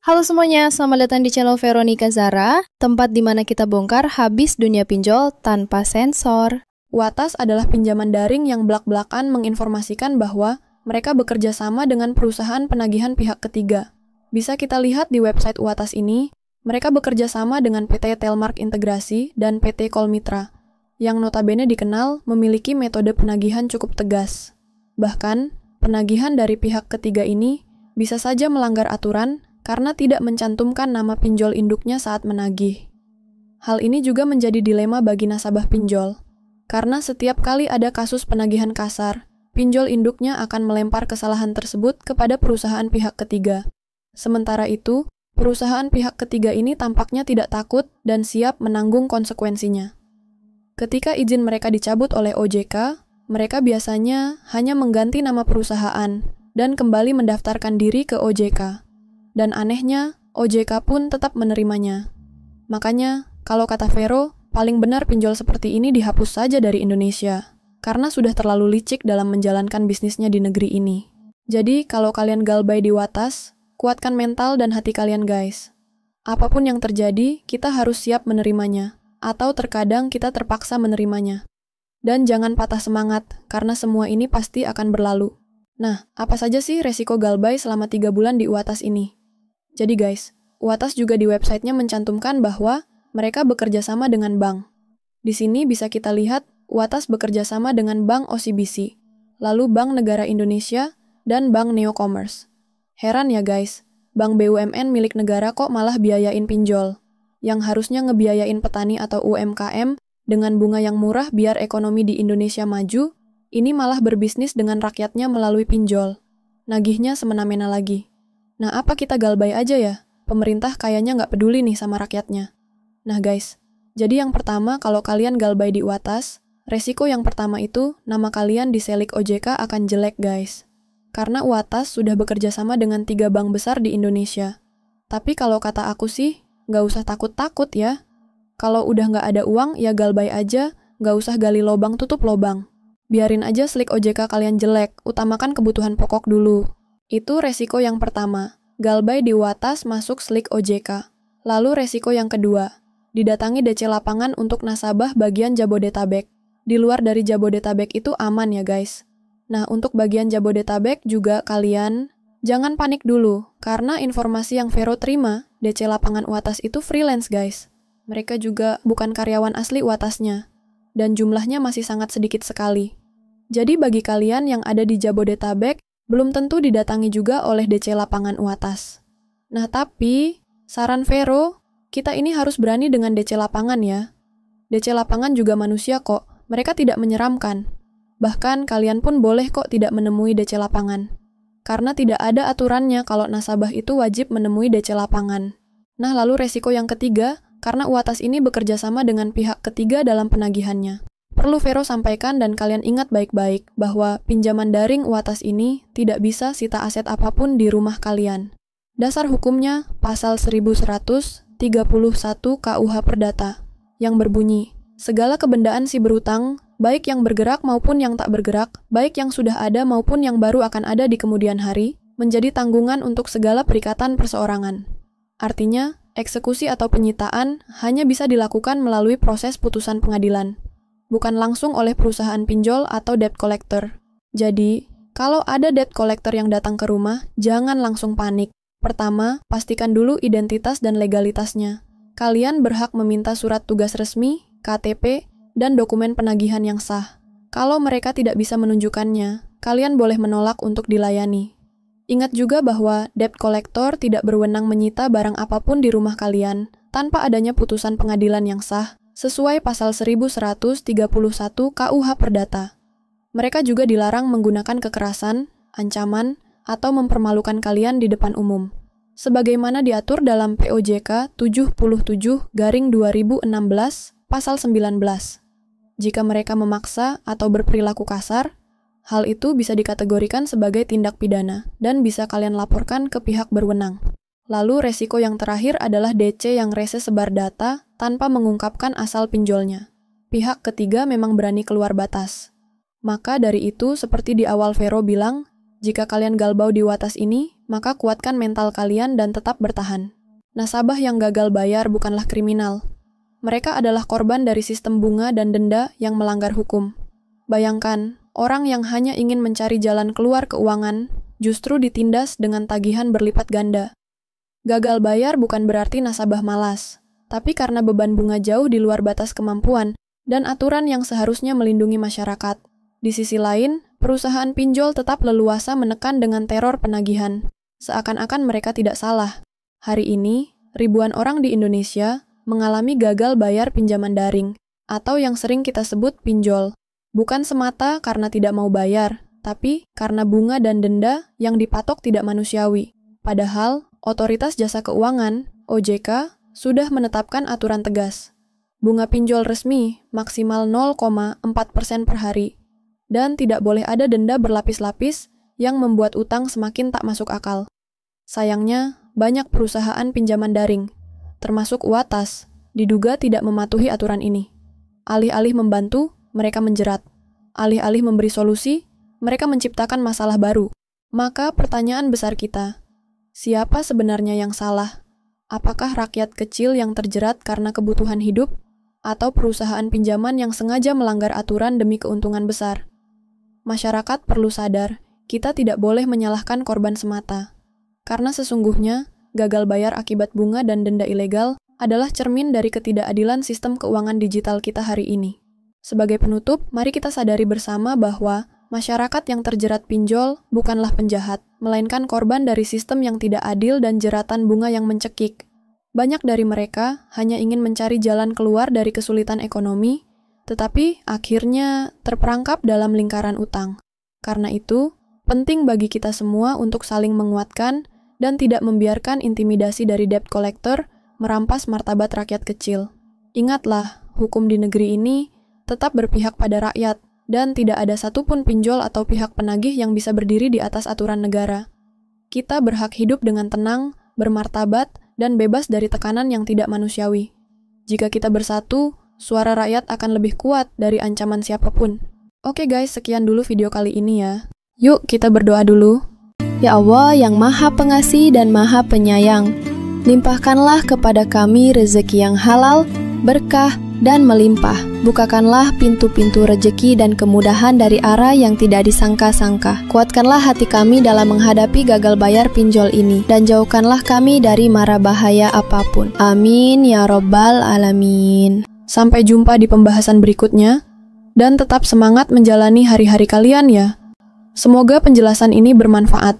Halo semuanya, selamat datang di channel Veronica Zara, tempat di mana kita bongkar habis dunia pinjol tanpa sensor. Uatas adalah pinjaman daring yang belak-belakan menginformasikan bahwa mereka bekerja sama dengan perusahaan penagihan pihak ketiga. Bisa kita lihat di website Uatas ini, mereka bekerja sama dengan PT Telmark Integrasi dan PT Kolmitra, yang notabene dikenal memiliki metode penagihan cukup tegas. Bahkan, penagihan dari pihak ketiga ini bisa saja melanggar aturan karena tidak mencantumkan nama pinjol induknya saat menagih. Hal ini juga menjadi dilema bagi nasabah pinjol, karena setiap kali ada kasus penagihan kasar, pinjol induknya akan melempar kesalahan tersebut kepada perusahaan pihak ketiga. Sementara itu, perusahaan pihak ketiga ini tampaknya tidak takut dan siap menanggung konsekuensinya. Ketika izin mereka dicabut oleh OJK, mereka biasanya hanya mengganti nama perusahaan dan kembali mendaftarkan diri ke OJK. Dan anehnya, OJK pun tetap menerimanya. Makanya, kalau kata Vero, paling benar pinjol seperti ini dihapus saja dari Indonesia, karena sudah terlalu licik dalam menjalankan bisnisnya di negeri ini. Jadi, kalau kalian galbay di Uatas, kuatkan mental dan hati kalian guys. Apapun yang terjadi, kita harus siap menerimanya, atau terkadang kita terpaksa menerimanya. Dan jangan patah semangat, karena semua ini pasti akan berlalu. Nah, apa saja sih resiko galbay selama 3 bulan di Uatas ini? Jadi guys, Uatas juga di websitenya mencantumkan bahwa mereka bekerja sama dengan bank. Di sini bisa kita lihat Uatas bekerja sama dengan Bank OCBC, lalu Bank Negara Indonesia, dan Bank Neocommerce. Heran ya guys, bank BUMN milik negara kok malah biayain pinjol, yang harusnya ngebiayain petani atau UMKM dengan bunga yang murah biar ekonomi di Indonesia maju, ini malah berbisnis dengan rakyatnya melalui pinjol. Nagihnya semena-mena lagi. Nah, apa kita galbay aja ya? Pemerintah kayaknya nggak peduli nih sama rakyatnya. Nah guys, jadi yang pertama kalau kalian galbay di Uatas, resiko yang pertama itu nama kalian diselik OJK akan jelek guys. Karena Uatas sudah bekerja sama dengan 3 bank besar di Indonesia. Tapi kalau kata aku sih, nggak usah takut-takut ya. Kalau udah nggak ada uang, ya galbay aja, nggak usah gali lobang tutup lobang. Biarin aja slik OJK kalian jelek, utamakan kebutuhan pokok dulu. Itu resiko yang pertama, galbay di Uatas masuk slik OJK. Lalu resiko yang kedua, didatangi DC lapangan untuk nasabah bagian Jabodetabek. Di luar dari Jabodetabek itu aman ya guys. Nah, untuk bagian Jabodetabek juga kalian jangan panik dulu, karena informasi yang Vero terima, DC lapangan Uatas itu freelance guys. Mereka juga bukan karyawan asli Uatasnya, dan jumlahnya masih sangat sedikit sekali. Jadi bagi kalian yang ada di Jabodetabek, belum tentu didatangi juga oleh DC lapangan Uatas. Nah tapi, saran Vero, kita ini harus berani dengan DC lapangan ya. DC lapangan juga manusia kok, mereka tidak menyeramkan. Bahkan kalian pun boleh kok tidak menemui DC lapangan. Karena tidak ada aturannya kalau nasabah itu wajib menemui DC lapangan. Nah lalu resiko yang ketiga, karena Uatas ini bekerja sama dengan pihak ketiga dalam penagihannya. Perlu Vero sampaikan dan kalian ingat baik-baik bahwa pinjaman daring Uatas ini tidak bisa sita aset apapun di rumah kalian. Dasar hukumnya pasal 1131 KUH Perdata yang berbunyi, segala kebendaan si berutang, baik yang bergerak maupun yang tak bergerak, baik yang sudah ada maupun yang baru akan ada di kemudian hari, menjadi tanggungan untuk segala perikatan perseorangan. Artinya, eksekusi atau penyitaan hanya bisa dilakukan melalui proses putusan pengadilan, bukan langsung oleh perusahaan pinjol atau debt collector. Jadi, kalau ada debt collector yang datang ke rumah, jangan langsung panik. Pertama, pastikan dulu identitas dan legalitasnya. Kalian berhak meminta surat tugas resmi, KTP, dan dokumen penagihan yang sah. Kalau mereka tidak bisa menunjukkannya, kalian boleh menolak untuk dilayani. Ingat juga bahwa debt collector tidak berwenang menyita barang apapun di rumah kalian tanpa adanya putusan pengadilan yang sah sesuai pasal 1131 KUH Perdata. Mereka juga dilarang menggunakan kekerasan, ancaman, atau mempermalukan kalian di depan umum. Sebagaimana diatur dalam POJK 77/2016 pasal 19. Jika mereka memaksa atau berperilaku kasar, hal itu bisa dikategorikan sebagai tindak pidana dan bisa kalian laporkan ke pihak berwenang. Lalu resiko yang terakhir adalah DC yang rese sebar data tanpa mengungkapkan asal pinjolnya. Pihak ketiga memang berani keluar batas. Maka dari itu, seperti di awal Vero bilang, Jika kalian galbau di Watas ini, maka kuatkan mental kalian dan tetap bertahan. Nasabah yang gagal bayar bukanlah kriminal. Mereka adalah korban dari sistem bunga dan denda yang melanggar hukum. Bayangkan, orang yang hanya ingin mencari jalan keluar keuangan justru ditindas dengan tagihan berlipat ganda. Gagal bayar bukan berarti nasabah malas, tapi karena beban bunga jauh di luar batas kemampuan dan aturan yang seharusnya melindungi masyarakat. Di sisi lain, perusahaan pinjol tetap leluasa menekan dengan teror penagihan, seakan-akan mereka tidak salah. Hari ini, ribuan orang di Indonesia mengalami gagal bayar pinjaman daring, atau yang sering kita sebut pinjol. Bukan semata karena tidak mau bayar, tapi karena bunga dan denda yang dipatok tidak manusiawi. Padahal, Otoritas Jasa Keuangan, OJK, sudah menetapkan aturan tegas. Bunga pinjol resmi maksimal 0,4% per hari, dan tidak boleh ada denda berlapis-lapis yang membuat utang semakin tak masuk akal. Sayangnya, banyak perusahaan pinjaman daring, termasuk Watas, diduga tidak mematuhi aturan ini. Alih-alih membantu, mereka menjerat. Alih-alih memberi solusi, mereka menciptakan masalah baru. Maka pertanyaan besar kita, siapa sebenarnya yang salah? Apakah rakyat kecil yang terjerat karena kebutuhan hidup, atau perusahaan pinjaman yang sengaja melanggar aturan demi keuntungan besar? Masyarakat perlu sadar, kita tidak boleh menyalahkan korban semata. Karena sesungguhnya, gagal bayar akibat bunga dan denda ilegal adalah cermin dari ketidakadilan sistem keuangan digital kita hari ini. Sebagai penutup, mari kita sadari bersama bahwa masyarakat yang terjerat pinjol bukanlah penjahat, melainkan korban dari sistem yang tidak adil dan jeratan bunga yang mencekik. Banyak dari mereka hanya ingin mencari jalan keluar dari kesulitan ekonomi, tetapi akhirnya terperangkap dalam lingkaran utang. Karena itu, penting bagi kita semua untuk saling menguatkan dan tidak membiarkan intimidasi dari debt collector merampas martabat rakyat kecil. Ingatlah, hukum di negeri ini tetap berpihak pada rakyat, dan tidak ada satupun pinjol atau pihak penagih yang bisa berdiri di atas aturan negara. Kita berhak hidup dengan tenang, bermartabat, dan bebas dari tekanan yang tidak manusiawi. Jika kita bersatu, suara rakyat akan lebih kuat dari ancaman siapapun. Oke guys, sekian dulu video kali ini ya. Yuk kita berdoa dulu. Ya Allah yang Maha Pengasih dan Maha Penyayang, limpahkanlah kepada kami rezeki yang halal, berkah, dan melimpah. Bukakanlah pintu-pintu rezeki dan kemudahan dari arah yang tidak disangka-sangka. Kuatkanlah hati kami dalam menghadapi gagal bayar pinjol ini, dan jauhkanlah kami dari mara bahaya apapun. Amin ya Robbal Alamin. Sampai jumpa di pembahasan berikutnya, dan tetap semangat menjalani hari-hari kalian ya. Semoga penjelasan ini bermanfaat.